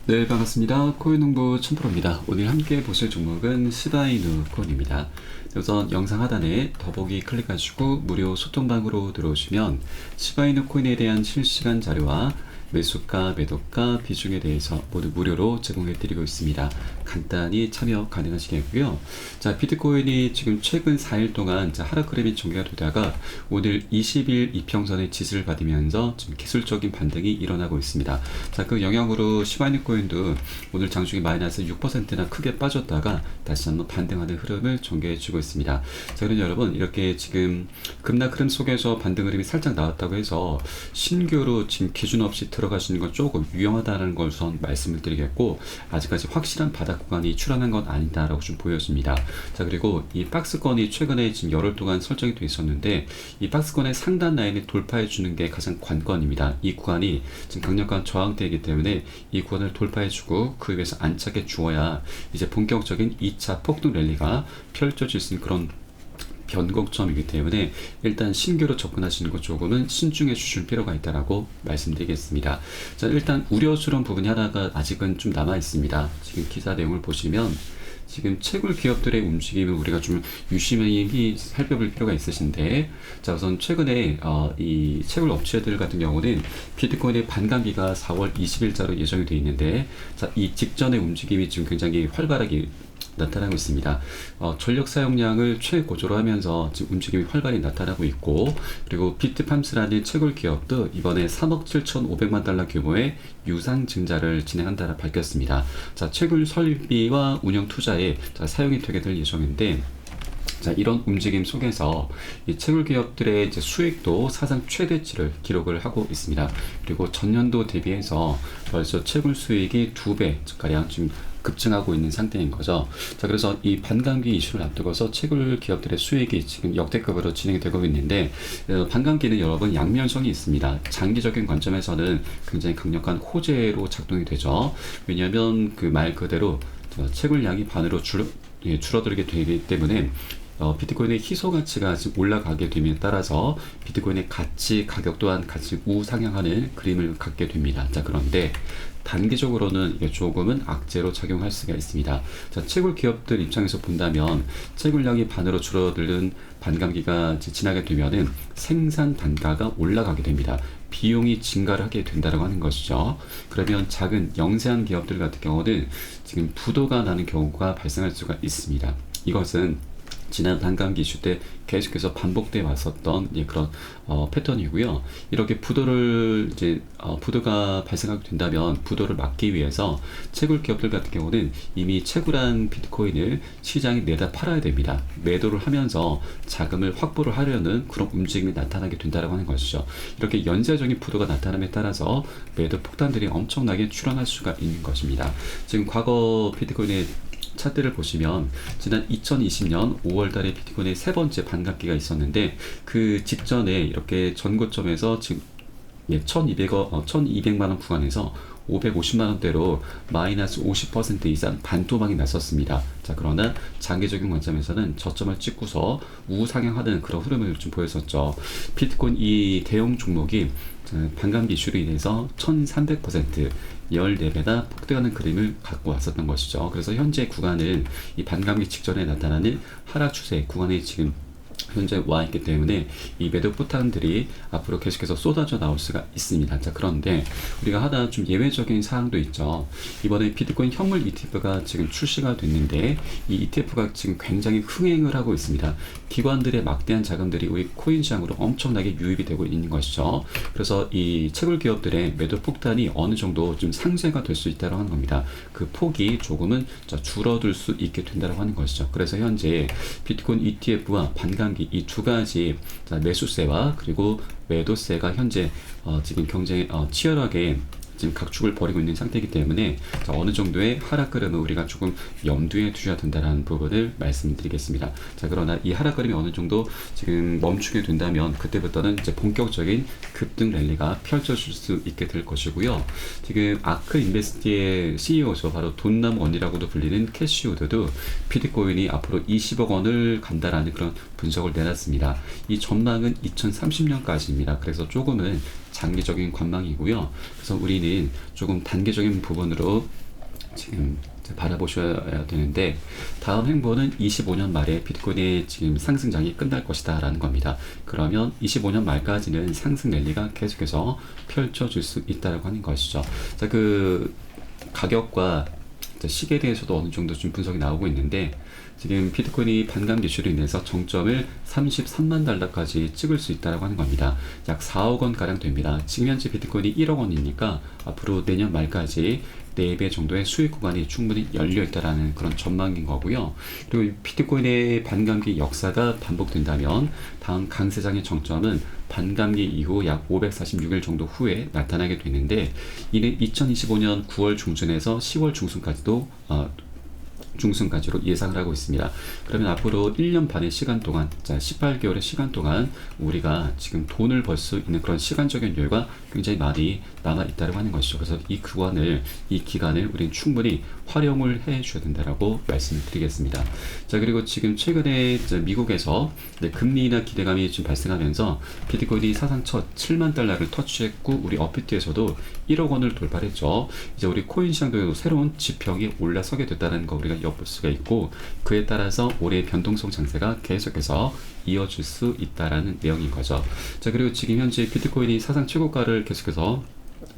네, 반갑습니다. 코인농부 춘프로입니다. 오늘 함께 보실 종목은 시바이누 코인입니다. 우선 영상 하단에 더보기 클릭하시고 무료 소통방으로 들어오시면 시바이누 코인에 대한 실시간 자료와 매수가, 매도가, 비중에 대해서 모두 무료로 제공해드리고 있습니다. 간단히 참여 가능하시겠고요. 자, 비트코인이 지금 최근 4일 동안 하락 흐름이 전개가 되다가 오늘 20일 이평선의 지지를 받으면서 지금 기술적인 반등이 일어나고 있습니다. 자, 그 영향으로 시바이누 코인도 오늘 장중에 마이너스 6%나 크게 빠졌다가 다시 한번 반등하는 흐름을 전개해주고 있습니다. 자, 그럼 여러분 이렇게 지금 급락 흐름 속에서 반등 흐름이 살짝 나왔다고 해서 신규로 지금 기준 없이 들어가시는 건 조금 위험하다는 걸 우선 말씀을 드리겠고, 아직까지 확실한 바닥 구간이 출현한 건 아니다라고 좀 보여집니다. 자, 그리고 이 박스권이 최근에 지금 열흘 동안 설정이 돼 있었는데 이 박스권의 상단 라인을 돌파해 주는 게 가장 관건입니다. 이 구간이 지금 강력한 저항대이기 때문에 이 구간을 돌파해 주고 그 위에서 안착해 주어야 이제 본격적인 2차 폭등 랠리가 펼쳐질 수 있는 그런 변곡점이기 때문에 일단 신규로 접근하시는 것 조금은 신중해 주실 필요가 있다라고 말씀드리겠습니다. 자, 일단 우려스러운 부분이 하나가 아직은 좀 남아 있습니다. 지금 기사 내용을 보시면 지금 채굴 기업들의 움직임을 우리가 좀 유심히 살펴볼 필요가 있으신데, 자, 우선 최근에 이 채굴 업체들 같은 경우는 비트코인의 반감기가 4월 20일자로 예정이 되어 있는데, 자, 이 직전의 움직임이 지금 굉장히 활발하게 나타나고 있습니다. 전력 사용량을 최고조로 하면서 지금 움직임이 활발히 나타나고 있고, 그리고 비트팜스라는 채굴 기업도 이번에 3억 7,500만 달러 규모의 유상 증자를 진행한다라 밝혔습니다. 자, 채굴 설비와 운영 투자에 사용이 되게 될 예정인데, 자, 이런 움직임 속에서 이 채굴 기업들의 이제 수익도 사상 최대치를 기록을 하고 있습니다. 그리고 전년도 대비해서 벌써 채굴 수익이 2배 가량 지금 급증하고 있는 상태인 거죠. 자, 그래서 이 반감기 이슈를 앞두고서 채굴 기업들의 수익이 지금 역대급으로 진행이 되고 있는데, 반감기는 여러분 양면성이 있습니다. 장기적인 관점에서는 굉장히 강력한 호재로 작동이 되죠. 왜냐하면 그 말 그대로 채굴량이 반으로 줄어들게 되기 때문에 비트코인의 희소 가치가 지금 올라가게 됨에 따라서 비트코인의 가격 또한 같이 우상향하는 그림을 갖게 됩니다. 자, 그런데 단기적으로는 이게 조금은 악재로 작용할 수가 있습니다. 자, 채굴 기업들 입장에서 본다면 채굴량이 반으로 줄어드는 반감기가 지나게 되면은 생산 단가가 올라가게 됩니다. 비용이 증가를 하게 된다고 하는 것이죠. 그러면 작은 영세한 기업들 같은 경우는 지금 부도가 나는 경우가 발생할 수가 있습니다. 이것은 지난 반감기 이슈 때 계속해서 반복돼 왔었던 그런 패턴이고요. 이렇게 부도가 발생하게 된다면 부도를 막기 위해서 채굴 기업들 같은 경우는 이미 채굴한 비트코인을 시장에 내다 팔아야 됩니다. 매도를 하면서 자금을 확보를 하려는 그런 움직임이 나타나게 된다고 하는 것이죠. 이렇게 연쇄적인 부도가 나타남에 따라서 매도 폭탄들이 엄청나게 출현할 수가 있는 것입니다. 지금 과거 비트코인의 차트를 보시면 지난 2020년 5월 달에 비트코인의 세 번째 반감기가 있었는데, 그 직전에 이렇게 전고점에서 지금 1200만 원 구간에서 550만 원대로 마이너스 50% 이상 반토막이 났었습니다. 자, 그러나 장기적인 관점에서는 저점을 찍고서 우상향하는 그런 흐름을 좀 보였었죠. 비트코인 이 대형 종목이 반감기 이슈로 인해서 1300% 14배나 폭등하는 그림을 갖고 왔었던 것이죠. 그래서 현재 구간은 이 반감기 직전에 나타나는 하락 추세 구간에 지금 현재 와 있기 때문에 이 매도 포탄들이 앞으로 계속해서 쏟아져 나올 수가 있습니다. 자, 그런데 우리가 하나 좀 예외적인 사항도 있죠. 이번에 비트코인 현물 ETF가 지금 출시가 됐는데 이 ETF가 지금 굉장히 흥행을 하고 있습니다. 기관들의 막대한 자금들이 우리 코인 시장으로 엄청나게 유입이 되고 있는 것이죠. 그래서 이 채굴 기업들의 매도 폭탄이 어느 정도 좀 상쇄가 될 수 있다고 하는 겁니다. 그 폭이 조금은 줄어들 수 있게 된다고 하는 것이죠. 그래서 현재 비트코인 ETF와 반감기 이 두 가지 매수세와 그리고 매도세가 현재 지금 경쟁이 치열하게 지금 각축을 벌이고 있는 상태이기 때문에 어느 정도의 하락 흐름을 우리가 조금 염두에 두셔야 된다는 부분을 말씀드리겠습니다. 자, 그러나 이 하락 흐름이 어느 정도 지금 멈추게 된다면 그때부터는 이제 본격적인 급등 랠리가 펼쳐질 수 있게 될 것이고요. 지금 아크 인베스트의 CEO죠. 바로 돈남 원이라고도 불리는 캐시 우드도 비트코인이 앞으로 20억 원을 간다라는 그런 분석을 내놨습니다. 이 전망은 2030년까지입니다. 그래서 조금은 장기적인 관망이고요. 그래서 우리는 조금 단기적인 부분으로 지금 바라보셔야 되는데, 다음 행보는 25년 말에 비트코인의 지금 상승장이 끝날 것이다 라는 겁니다. 그러면 25년 말까지는 상승 랠리가 계속해서 펼쳐질 수 있다고 하는 것이죠. 자, 그 가격과 시기에 대해서도 어느 정도 좀 분석이 나오고 있는데, 지금 비트코인이 반감 기술로 인해서 정점을 33만 달러까지 찍을 수 있다고 하는 겁니다. 약 4억 원 가량 됩니다. 지금 현재 비트코인이 1억 원이니까 앞으로 내년 말까지 4배 정도의 수익 구간이 충분히 열려 있다라는 그런 전망인 거고요. 그리고 비트코인의 반감기 역사가 반복된다면 다음 강세장의 정점은 반감기 이후 약 546일 정도 후에 나타나게 되는데, 이는 2025년 9월 중순에서 10월 중순까지로 예상을 하고 있습니다. 그러면 앞으로 1년 반의 시간 동안, 18개월의 시간 동안 우리가 지금 돈을 벌 수 있는 그런 시간적인 여유가 굉장히 많이 남아 있다고 하는 것이죠. 그래서 이 기간을 우리는 충분히 활용을 해 주셔야 된다라고 말씀을 드리겠습니다. 자, 그리고 지금 최근에 미국에서 금리나 기대감이 좀 발생하면서 비트코인이 사상 첫 7만 달러를 터치했고, 우리 업비트에서도 1억 원을 돌파했죠. 이제 우리 코인 시장도 새로운 지평이 올라서게 됐다는 거 우리가 엿볼 수가 있고, 그에 따라서 올해 변동성 장세가 계속해서 이어질 수 있다라는 내용인 거죠. 자, 그리고 지금 현재 비트코인이 사상 최고가를 계속해서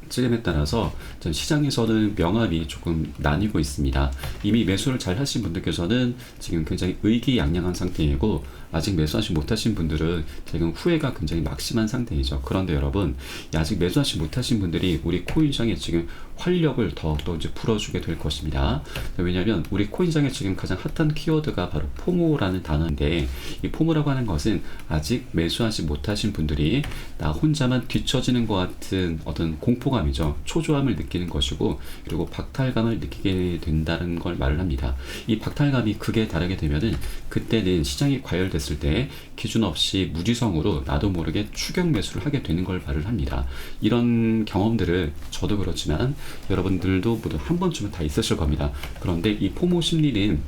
지름에 따라서 시장에서는 명암이 조금 나뉘고 있습니다. 이미 매수를 잘 하신 분들께서는 지금 굉장히 의기양양한 상태이고, 아직 매수하지 못하신 분들은 지금 후회가 굉장히 막심한 상태이죠. 그런데 여러분, 아직 매수하지 못하신 분들이 우리 코인시장에 지금 활력을 더 이제 불어주게 될 것입니다. 왜냐하면 우리 코인시장에 지금 가장 핫한 키워드가 바로 포모라는 단어인데, 이 포모라고 하는 것은 아직 매수하지 못하신 분들이 나 혼자만 뒤처지는 것 같은 어떤 공포감이죠. 초조함을 느끼는 것이고, 그리고 박탈감을 느끼게 된다는 걸 말을 합니다. 이 박탈감이 극에 달하게 되면은 그때는 시장이 과열됐을 때 기준 없이 무지성으로 나도 모르게 추격 매수를 하게 되는 걸 말을 합니다. 이런 경험들을 저도 그렇지만 여러분들도 모두 한 번쯤은 다 있으실 겁니다. 그런데 이 포모 심리는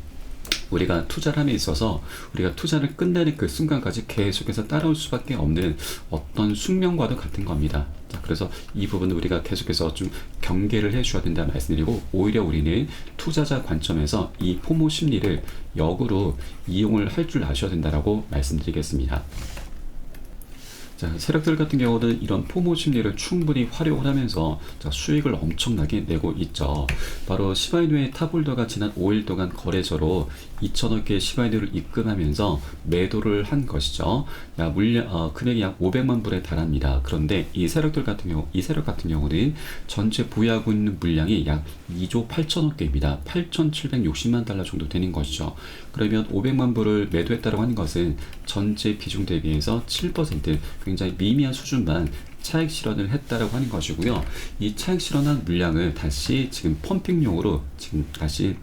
우리가 투자를 함에 있어서 우리가 투자를 끝내는 그 순간까지 계속해서 따라올 수밖에 없는 어떤 숙명과도 같은 겁니다. 자, 그래서 이 부분은 우리가 계속해서 좀 경계를 해줘야 된다 말씀드리고, 오히려 우리는 투자자 관점에서 이 포모 심리를 역으로 이용을 할 줄 아셔야 된다라고 말씀드리겠습니다. 자, 세력들 같은 경우는 이런 포모 심리를 충분히 활용을 하면서 수익을 엄청나게 내고 있죠. 바로 시바이누의 탑홀더가 지난 5일 동안 거래소로 2천억 개의 시바이누를 입금하면서 매도를 한 것이죠. 금액이 약 500만 불에 달합니다. 그런데 이 세력 같은 경우는 전체 보유하고 있는 물량이 약 2조 8천억 개입니다. 8,760만 달러 정도 되는 것이죠. 그러면 500만 불을 매도했다고 하는 것은 전체 비중 대비해서 7%, 굉장히 미미한 수준만 차익 실현을 했다라고 하는 것이고요. 이 차익 실현한 물량을 다시 지금 펌핑용으로 지금 다시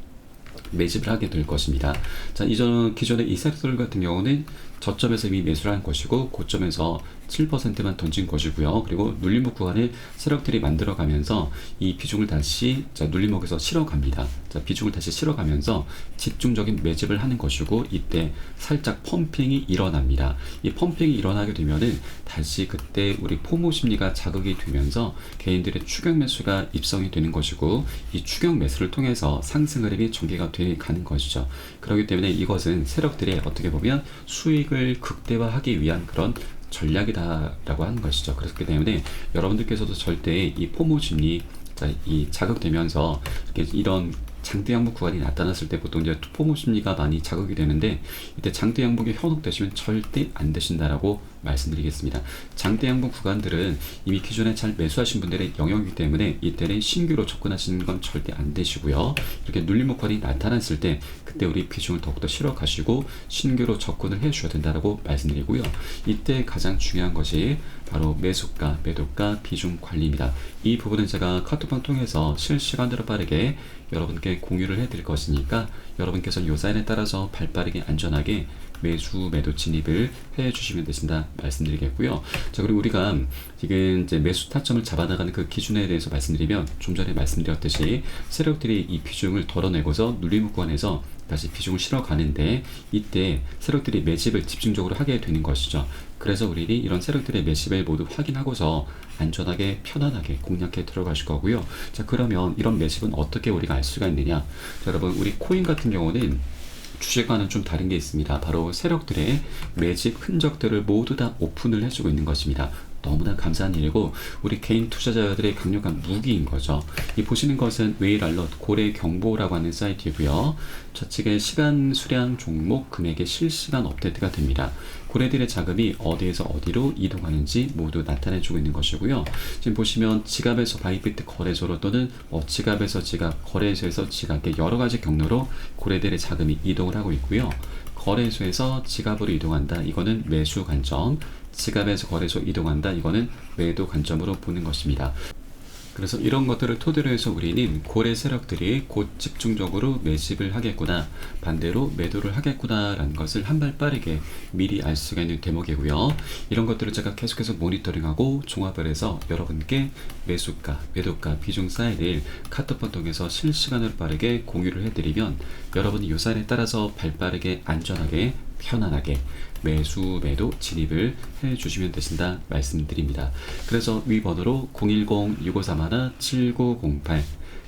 매집을 하게 될 것입니다. 자, 기존의 이 섹터 같은 경우는 저점에서 이미 매수를 한 것이고, 고점에서 7%만 던진 것이고요. 그리고 눌림목 구간을 세력들이 만들어가면서 이 비중을 다시 눌림목에서 실어갑니다. 자, 비중을 다시 실어가면서 집중적인 매집을 하는 것이고, 이때 살짝 펌핑이 일어납니다. 이 펌핑이 일어나게 되면은 다시 그때 우리 포모 심리가 자극이 되면서 개인들의 추격 매수가 입성이 되는 것이고, 이 추격 매수를 통해서 상승 흐름이 전개가 돼 가는 것이죠. 그렇기 때문에 이것은 세력들의 어떻게 보면 수익을 극대화하기 위한 그런 전략이다라고 하는 것이죠. 그렇기 때문에 여러분들께서도 절대 이 포모 심리 이 자극되면서 이런 장대 양봉 구간이 나타났을 때 보통 이제 포모 심리가 많이 자극이 되는데, 이때 장대 양봉이 현혹되시면 절대 안 되신다라고 말씀드리겠습니다. 장대 양봉 구간들은 이미 기존에 잘 매수하신 분들의 영역이기 때문에 이때는 신규로 접근하시는 건 절대 안 되시고요. 이렇게 눌림목 구간이 나타났을 때 그때 우리 비중을 더욱더 실어 가시고 신규로 접근을 해 주셔야 된다라고 말씀드리고요. 이때 가장 중요한 것이 바로 매수가, 매도가, 비중 관리입니다. 이 부분은 제가 카톡방 통해서 실시간으로 빠르게 여러분께 공유를 해드릴 것이니까 여러분께서 요 사인에 따라서 발빠르게 안전하게 매수 매도 진입을 해 주시면 되신다 말씀드리겠고요. 자, 그리고 우리가 지금 이제 매수 타점을 잡아나가는 그 기준에 대해서 말씀드리면 좀 전에 말씀드렸듯이 세력들이 이 비중을 덜어내고서 눌림 구간에서 다시 비중을 실어 가는데 이때 세력들이 매집을 집중적으로 하게 되는 것이죠. 그래서 우리는 이런 세력들의 매집을 모두 확인하고서 안전하게 편안하게 공략해 들어가실 거고요. 자, 그러면 이런 매집은 어떻게 우리가 알 수가 있느냐? 자, 여러분, 우리 코인 같은 경우는 주식과는 좀 다른 게 있습니다. 바로 세력들의 매집 흔적들을 모두 다 오픈을 해주고 있는 것입니다. 너무나 감사한 일이고 우리 개인 투자자들의 강력한 무기인 거죠. 이 보시는 것은 웨일 알럿 고래 경보라고 하는 사이트이고요. 좌측에 시간, 수량, 종목, 금액의 실시간 업데이트가 됩니다. 고래들의 자금이 어디에서 어디로 이동하는지 모두 나타내주고 있는 것이고요. 지금 보시면 지갑에서 바이비트 거래소로 또는 지갑에서 지갑, 거래소에서 지갑, 여러 가지 경로로 고래들의 자금이 이동을 하고 있고요. 거래소에서 지갑으로 이동한다. 이거는 매수 관점. 지갑에서 거래소 이동한다. 이거는 매도 관점으로 보는 것입니다. 그래서 이런 것들을 토대로 해서 우리는 고래 세력들이 곧 집중적으로 매집을 하겠구나, 반대로 매도를 하겠구나 라는 것을 한 발 빠르게 미리 알 수가 있는 대목이고요. 이런 것들을 제가 계속해서 모니터링하고 종합을 해서 여러분께 매수가, 매도가, 비중 사이를 카톡번 통해서 실시간으로 빠르게 공유를 해드리면 여러분이 이 사인에 따라서 발빠르게 안전하게 편안하게 매수 매도 진입을 해 주시면 되신다 말씀드립니다. 그래서 위 번호로 010-6531-7908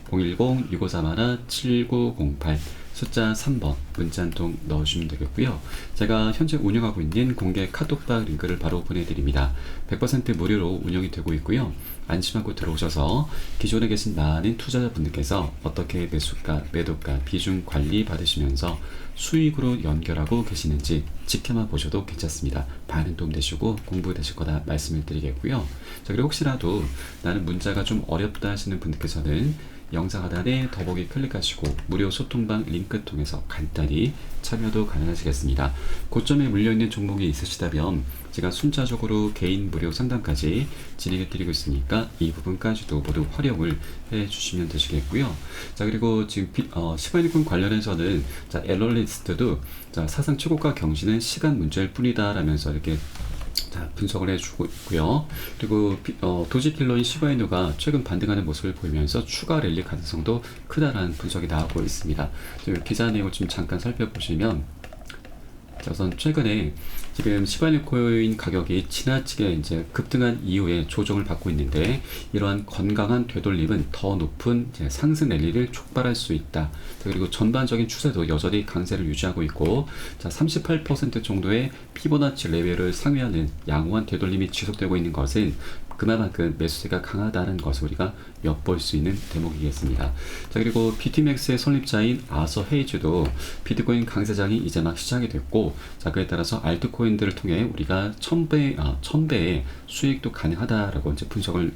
010-6531-7908 숫자 3번 문자 한 통 넣으시면 되겠고요. 제가 현재 운영하고 있는 공개 카톡방 링크를 바로 보내드립니다. 100% 무료로 운영이 되고 있고요. 안심하고 들어오셔서 기존에 계신 많은 투자자분들께서 어떻게 매수가, 매도가, 비중 관리 받으시면서 수익으로 연결하고 계시는지 지켜만 보셔도 괜찮습니다. 많은 도움 되시고 공부 되실 거다 말씀을 드리겠고요. 자, 그리고 혹시라도 나는 문자가 좀 어렵다 하시는 분들께서는 영상 하단에 더보기 클릭하시고 무료 소통방 링크 통해서 간단히 참여도 가능하시겠습니다. 고점에 물려있는 종목이 있으시다면 제가 순차적으로 개인 무료 상담까지 진행해 드리고 있으니까 이 부분까지도 모두 활용을 해 주시면 되시겠고요. 자, 그리고 지금 시바이누콘 관련해서는 자, 앨런리스트도 자, 사상 최고가 경신은 시간 문제일 뿐이다 라면서 이렇게 분석을 해주고 있고요. 그리고 도지킬러인 시바이누가 최근 반등하는 모습을 보이면서 추가 랠리 가능성도 크다라는 분석이 나오고 있습니다. 기사 내용을 좀 잠깐 살펴보시면 우선 최근에 지금 시바이누 코인 가격이 지나치게 이제 급등한 이후에 조정을 받고 있는데 이러한 건강한 되돌림은 더 높은 상승 랠리를 촉발할 수 있다. 그리고 전반적인 추세도 여전히 강세를 유지하고 있고 38% 정도의 피보나치 레벨을 상회하는 양호한 되돌림이 지속되고 있는 것은 그만큼 매수세가 강하다는 것을 우리가 엿볼 수 있는 대목이겠습니다. 자, 그리고 BTMX의 설립자인 아서 헤이즈도 비트코인 강세장이 이제 막 시작이 됐고, 자, 그에 따라서 알트코인들을 통해 우리가 1000배의 수익도 가능하다라고 이제 분석을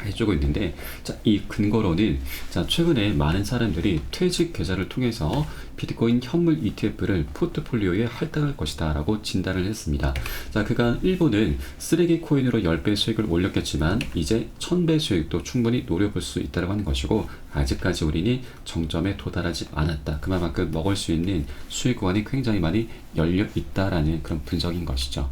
해주고 있는데, 자, 이 근거로는 자, 최근에 많은 사람들이 퇴직 계좌를 통해서 비트코인 현물 ETF를 포트폴리오에 할당할 것이다 라고 진단을 했습니다. 자, 그간 일부는 쓰레기 코인으로 10배 수익을 올렸겠지만 이제 1000배 수익도 충분히 노려볼 수 있다고 하는 것이고, 아직까지 우리는 정점에 도달하지 않았다. 그만큼 먹을 수 있는 수익 구간이 굉장히 많이 열려 있다라는 그런 분석인 것이죠.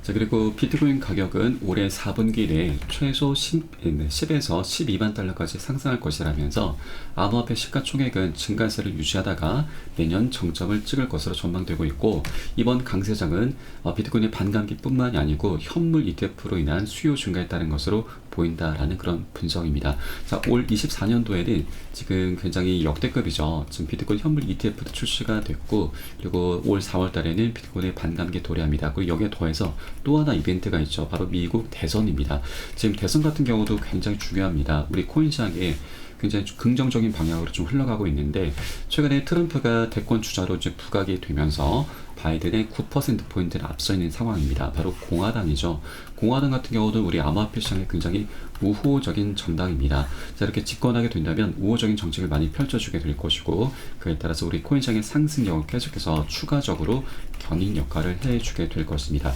자, 그리고 비트코인 가격은 올해 4분기 내에 최소 10에서 12만 달러까지 상승할 것이라면서 암호화폐 시가총액은 증가세를 유지하다가 내년 정점을 찍을 것으로 전망되고 있고, 이번 강세장은 비트코인의 반감기뿐만이 아니고 현물 ETF로 인한 수요 증가에 따른 것으로 보인다라는 그런 분석입니다. 자, 올 24년도에는 지금 굉장히 역대급이죠. 지금 비트코인 현물 ETF도 출시가 됐고, 그리고 올 4월 달에는 비트코인의 반감기 도래합니다. 그리고 여기에 더해서 또 하나 이벤트가 있죠. 바로 미국 대선입니다. 지금 대선 같은 경우도 굉장히 중요합니다. 우리 코인 시장에 굉장히 긍정적인 방향으로 좀 흘러가고 있는데, 최근에 트럼프가 대권 주자로 이제 부각이 되면서 바이든의 9%포인트를 앞서 있는 상황입니다. 바로 공화당이죠. 공화당 같은 경우도 우리 암호화폐 시장에 굉장히 우호적인 정당입니다. 자, 이렇게 집권하게 된다면 우호적인 정책을 많이 펼쳐주게 될 것이고, 그에 따라서 우리 코인 시장의 상승력을 계속해서 추가적으로 견인 역할을 해주게 될 것입니다.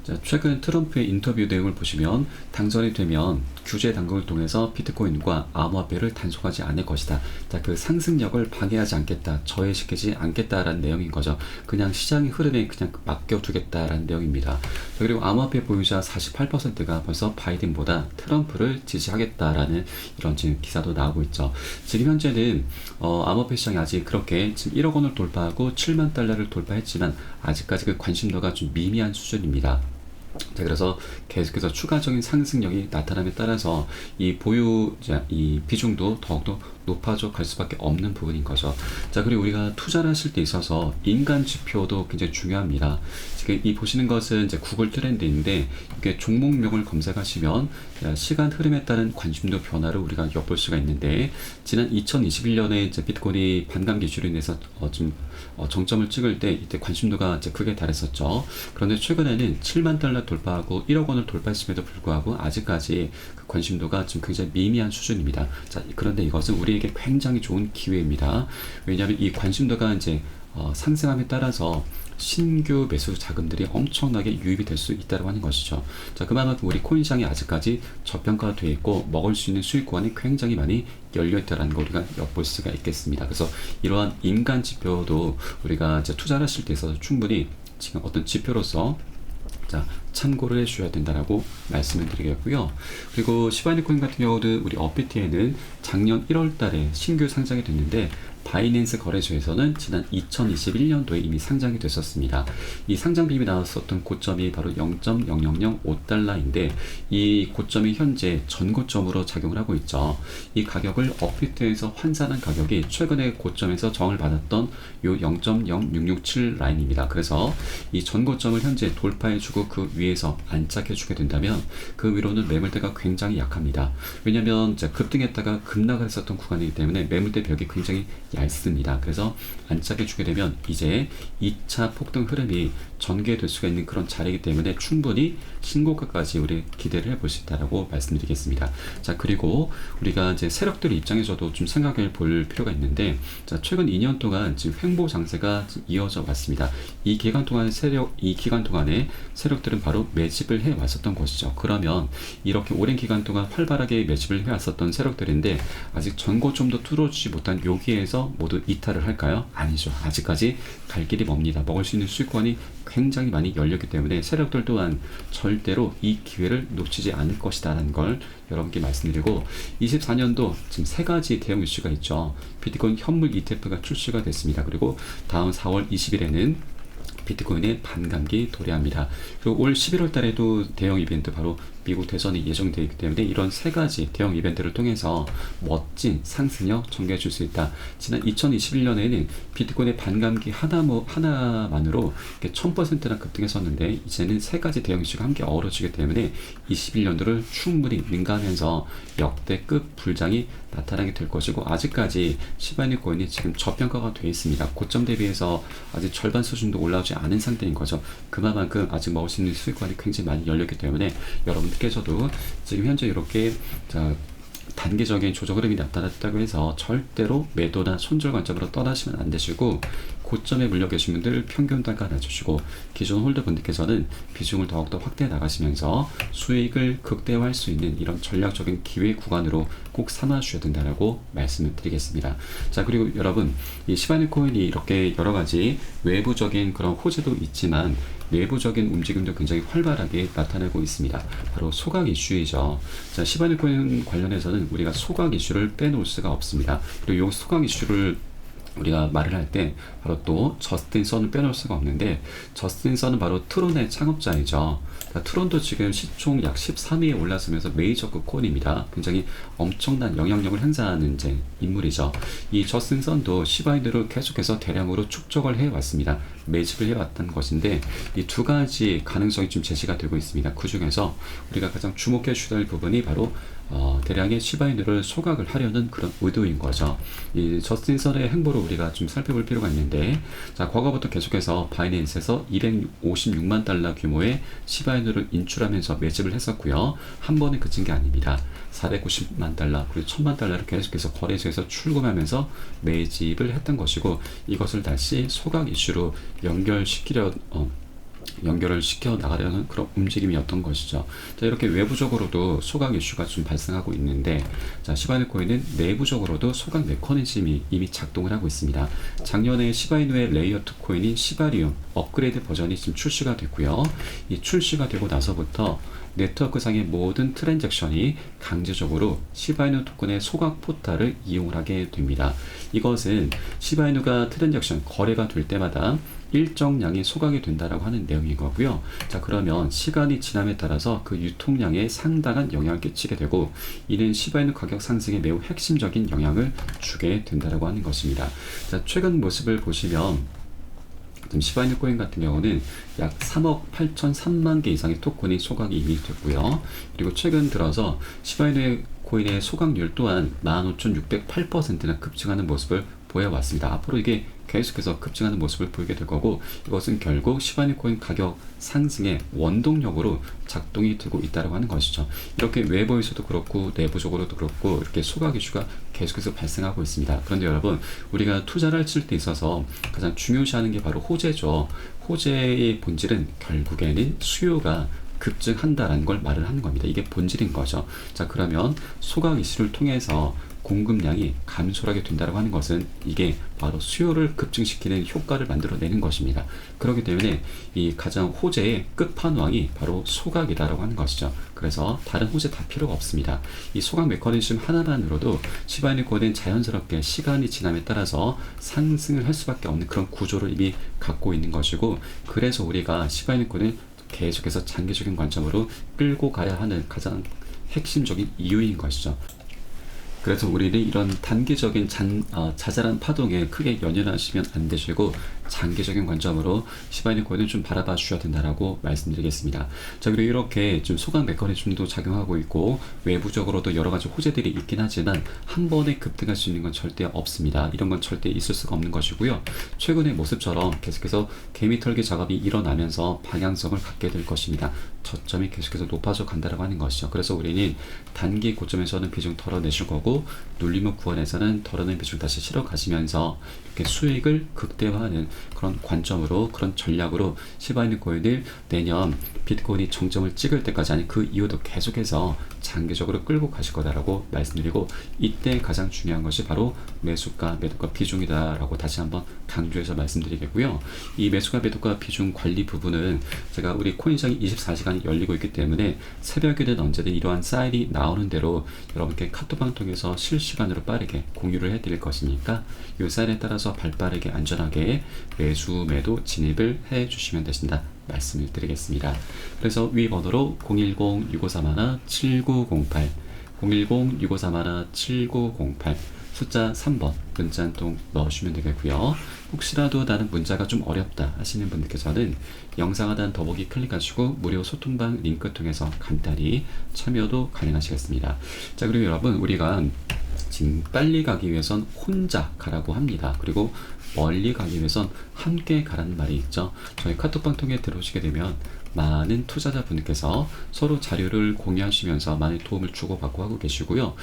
자, 최근 트럼프의 인터뷰 내용을 보시면 당선이 되면 규제 당국을 통해서 비트코인과 암호화폐를 단속하지 않을 것이다. 자, 그 상승력을 방해하지 않겠다, 저해시키지 않겠다라는 내용인 거죠. 그냥 시장의 흐름에 그냥 맡겨두겠다라는 내용입니다. 자, 그리고 암호화폐 보유자 48%가 벌써 바이든보다 트럼프를 지지하겠다라는 이런 지금 기사도 나오고 있죠. 지금 현재는 암호화폐 시장이 아직 그렇게 지금 1억 원을 돌파하고 7만 달러를 돌파했지만 아직까지 그 관심도가 좀 미미한 수준입니다. 자, 그래서 계속해서 추가적인 상승력이 나타남에 따라서 이 보유자 이 비중도 더욱더 높아져 갈 수밖에 없는 부분인 거죠. 자, 그리고 우리가 투자를 하실 때 있어서 인간 지표도 굉장히 중요합니다. 지금 이 보시는 것은 이제 구글 트렌드인데 이게 종목명을 검색하시면 시간 흐름에 따른 관심도 변화를 우리가 엿볼 수가 있는데, 지난 2021년에 이제 비트코인이 반감 기술로 인해서 정점을 찍을 때 이때 관심도가 이제 크게 달했었죠. 그런데 최근에는 7만 달러 돌파하고 1억 원을 돌파했음에도 불구하고 아직까지 그 관심도가 지금 굉장히 미미한 수준입니다. 자, 그런데 이것은 우리에게 굉장히 좋은 기회입니다. 왜냐하면 이 관심도가 이제 상승함에 따라서 신규 매수 자금들이 엄청나게 유입이 될 수 있다고 하는 것이죠. 자, 그만큼 우리 코인 시장이 아직까지 저평가가 되어 있고 먹을 수 있는 수익 구간이 굉장히 많이 열려 있다는 걸 우리가 엿볼 수가 있겠습니다. 그래서 이러한 인간 지표도 우리가 이제 투자를 하실 때 있어서 충분히 지금 어떤 지표로서 자, 참고를 해주셔야 된다라고 말씀을 드리겠고요. 그리고 시바이누 코인 같은 경우도 우리 업비트에는 작년 1월 달에 신규 상장이 됐는데 바이낸스 거래소에서는 지난 2021년도에 이미 상장이 됐었습니다. 이 상장 비밀이 나왔었던 고점이 바로 0.0005달러인데 이 고점이 현재 전고점으로 작용을 하고 있죠. 이 가격을 업비트에서 환산한 가격이 최근에 고점에서 정을 받았던 요 0.0667 라인입니다. 그래서 이 전고점을 현재 돌파해주고 그 위에서 안착해주게 된다면 그 위로는 매물대가 굉장히 약합니다. 왜냐하면 급등했다가 급락했었던 구간이기 때문에 매물대 벽이 굉장히 얇습니다. 그래서 안착해 주게 되면 이제 2차 폭등 흐름이 전개될 수가 있는 그런 자리이기 때문에 충분히 신고가까지 우리 기대를 해볼 수 있다라고 말씀드리겠습니다. 자, 그리고 우리가 이제 세력들 입장에서도 좀 생각해 볼 필요가 있는데, 자, 최근 2년 동안 지금 횡보 장세가 이어져 왔습니다. 이 기간 동안에 세력들은 바로 매집을 해 왔었던 것이죠. 그러면 이렇게 오랜 기간 동안 활발하게 매집을 해 왔었던 세력들인데 아직 전고점도 뚫어주지 못한 여기에서 모두 이탈을 할까요? 아니죠. 아직까지 갈 길이 멉니다. 먹을 수 있는 수익권이 굉장히 많이 열렸기 때문에 세력들 또한 절대로 이 기회를 놓치지 않을 것이다 라는 걸 여러분께 말씀드리고, 24년도 지금 3가지 대형 이슈가 있죠. 비트코인 현물 ETF가 출시가 됐습니다. 그리고 다음 4월 20일에는 비트코인의 반감기 도래합니다. 그리고 올 11월 달에도 대형 이벤트, 바로 미국 대선이 예정되어 있기 때문에 이런 3가지 대형 이벤트를 통해서 멋진 상승력 전개해 줄 수 있다. 지난 2021년에는 비트코인의 반감기 하나만으로 1000%나 급등했었는데 이제는 3가지 대형 이슈가 함께 어우러지기 때문에 21년도를 충분히 능가하면서 역대급 불장이 나타나게 될 것이고, 아직까지 시바이누 코인이 지금 저평가가 되어 있습니다. 고점 대비해서 아직 절반 수준도 올라오지 않은 상태인 거죠. 그만큼 아직 먹을 수 있는 수익권이 굉장히 많이 열렸기 때문에 여러분들께서도 지금 현재 이렇게 단기적인 조정 흐름이 나타났다고 해서 절대로 매도나 손절 관점으로 떠나시면 안 되시고, 고점에 물려 계신 분들 평균 단가 낮추시고, 기존 홀더 분들께서는 비중을 더욱더 확대해 나가시면서 수익을 극대화할 수 있는 이런 전략적인 기회 구간으로 꼭 삼아 주셔야 된다라고 말씀을 드리겠습니다. 자, 그리고 여러분, 이 시바이누 코인이 이렇게 여러 가지 외부적인 그런 호재도 있지만 내부적인 움직임도 굉장히 활발하게 나타나고 있습니다. 바로 소각 이슈이죠. 자, 시바이누 코인 관련해서는 우리가 소각 이슈를 빼놓을 수가 없습니다. 그리고 이 소각 이슈를 우리가 말을 할 때 바로 또 저스틴 선을 빼놓을 수가 없는데, 저스틴 선은 바로 트론의 창업자이죠. 트론도 지금 시총 약 13위에 올라서면서 메이저급 코인입니다. 굉장히 엄청난 영향력을 행사하는 이제 인물이죠. 이 저스틴 선도 시바이누를 계속해서 대량으로 축적을 해왔습니다. 매집을 해왔던 것인데 이 2가지 가능성이 좀 제시가 되고 있습니다. 그 중에서 우리가 가장 주목해 주셔야 할 부분이 바로 대량의 시바이누를 소각을 하려는 그런 의도인 거죠. 이 저스틴 선의 행보를 우리가 좀 살펴볼 필요가 있는데, 자, 과거부터 계속해서 바이낸스에서 256만 달러 규모의 시바이누를 인출하면서 매집을 했었고요. 한 번에 그친 게 아닙니다. 490만 달러 그리고 1000만 달러를 계속해서 거래소에서 출금하면서 매집을 했던 것이고, 이것을 다시 소각 이슈로 연결시키려 연결을 시켜 나가려는 그런 움직임이었던 것이죠. 자, 이렇게 외부적으로도 소각 이슈가 좀 발생하고 있는데, 자, 시바이누 코인은 내부적으로도 소각 메커니즘이 이미 작동을 하고 있습니다. 작년에 시바이누의 레이어 2 코인인 시바리움 업그레이드 버전이 지금 출시가 됐고요. 이 출시가 되고 나서부터 네트워크상의 모든 트랜잭션이 강제적으로 시바이누 토큰의 소각 포탈을 이용을 하게 됩니다. 이것은 시바이누가 트랜잭션 거래가 될 때마다 일정량이 소각이 된다라고 하는 내용인 거고요. 자, 그러면 시간이 지남에 따라서 그 유통량에 상당한 영향을 끼치게 되고, 이는 시바이누 가격 상승에 매우 핵심적인 영향을 주게 된다라고 하는 것입니다. 자, 최근 모습을 보시면 지금 시바이누 코인 같은 경우는 약 3억 8,003만 개 이상의 토큰이 소각이 이미 됐고요. 그리고 최근 들어서 시바이누 코인의 소각률 또한 15,608%나 급증하는 모습을 보여왔습니다. 앞으로 이게 계속해서 급증하는 모습을 보이게 될 거고, 이것은 결국 시바이누 코인 가격 상승의 원동력으로 작동이 되고 있다고 하는 것이죠. 이렇게 외부에서도 그렇고 내부적으로도 그렇고 이렇게 소각 이슈가 계속해서 발생하고 있습니다. 그런데 여러분, 우리가 투자를 할 때 있어서 가장 중요시하는 게 바로 호재죠. 호재의 본질은 결국에는 수요가 급증한다라는 걸 말을 하는 겁니다. 이게 본질인 거죠. 자, 그러면 소각 이슈를 통해서 공급량이 감소하게 된다고 하는 것은 이게 바로 수요를 급증시키는 효과를 만들어내는 것입니다. 그렇기 때문에 이 가장 호재의 끝판왕이 바로 소각이다라고 하는 것이죠. 그래서 다른 호재 다 필요가 없습니다. 이 소각 메커니즘 하나만으로도 시바이누 코인은 자연스럽게 시간이 지남에 따라서 상승을 할 수밖에 없는 그런 구조를 이미 갖고 있는 것이고, 그래서 우리가 시바이누 코인을 계속해서 장기적인 관점으로 끌고 가야 하는 가장 핵심적인 이유인 것이죠. 그래서 우리는 이런 단기적인 자잘한 파동에 크게 연연하시면 안 되시고, 장기적인 관점으로 시바이누 코인을 좀 바라봐 주셔야 된다라고 말씀드리겠습니다. 자, 그리고 이렇게 좀 소각 메커니즘도 작용하고 있고 외부적으로도 여러 가지 호재들이 있긴 하지만 한 번에 급등할 수 있는 건 절대 없습니다. 이런 건 절대 있을 수가 없는 것이고요. 최근의 모습처럼 계속해서 개미 털기 작업이 일어나면서 방향성을 갖게 될 것입니다. 저점이 계속해서 높아져 간다라고 하는 것이죠. 그래서 우리는 단기 고점에서는 비중 덜어내실 거고, 눌림목 구간에서는 덜어낸 비중 다시 실어 가시면서 이렇게 수익을 극대화하는 그런 관점으로, 그런 전략으로 시바이누 코인을 내년 비트코인이 정점을 찍을 때까지, 아니 그 이후도 계속해서 장기적으로 끌고 가실 거다라고 말씀드리고, 이때 가장 중요한 것이 바로 매수가 매도가 비중이다라고 다시 한번 강조해서 말씀드리겠고요. 이 매수가 매도가 비중 관리 부분은 제가 우리 코인시장이 24시간이 열리고 있기 때문에 새벽에는 언제든 이러한 사인이 나오는 대로 여러분께 카톡방 통해서 실시간으로 빠르게 공유를 해드릴 것이니까 이 사인에 따라서 발빠르게 안전하게 매수 매도 진입을 해주시면 되신다 말씀을 드리겠습니다. 그래서 위 번호로 010-6531-7908 010-6531-7908 숫자 3번 문자 한 통 넣으시면 되겠고요. 혹시라도 나는 문자가 좀 어렵다 하시는 분들께서는 영상 하단 더보기 클릭하시고 무료 소통방 링크 통해서 간단히 참여도 가능하시겠습니다. 자, 그리고 여러분, 우리가 지금 빨리 가기 위해선 혼자 가라고 합니다. 그리고 멀리 가기 위해선 함께 가라는 말이 있죠. 저희 카톡방 통해 들어오시게 되면 많은 투자자분들께서 서로 자료를 공유하시면서 많은 도움을 주고받고 하고 계시고요.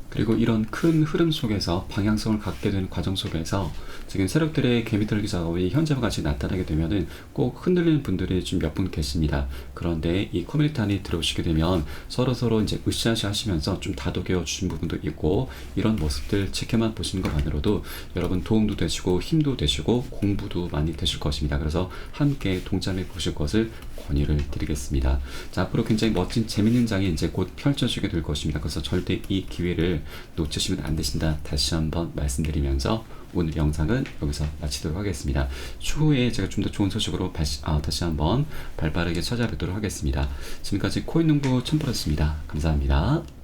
그리고 이런 큰 흐름 속에서 방향성을 갖게 되는 과정 속에서 지금 세력들의 개미털기 작업이 현재와 같이 나타나게 되면은 꼭 흔들리는 분들이 좀 몇 분 계십니다. 그런데 이 커뮤니티 안에 들어오시게 되면 서로 이제 으쌰으쌰 하시면서 좀 다독여 주신 부분도 있고, 이런 모습들 지켜만 보시는 것만으로도 여러분 도움도 되시고 힘도 되시고 공부도 많이 되실 것입니다. 그래서 함께 동참해 보실 것을 권유를 드리겠습니다. 자, 앞으로 굉장히 멋진 재밌는 장이 이제 곧 펼쳐지게 될 것입니다. 그래서 절대 이 기회를 놓치시면 안 되신다 다시 한번 말씀드리면서 오늘 영상은 여기서 마치도록 하겠습니다. 추후에 제가 좀 더 좋은 소식으로 다시 한번 발빠르게 찾아뵙도록 하겠습니다. 지금까지 코인농부 첨프였습니다. 감사합니다.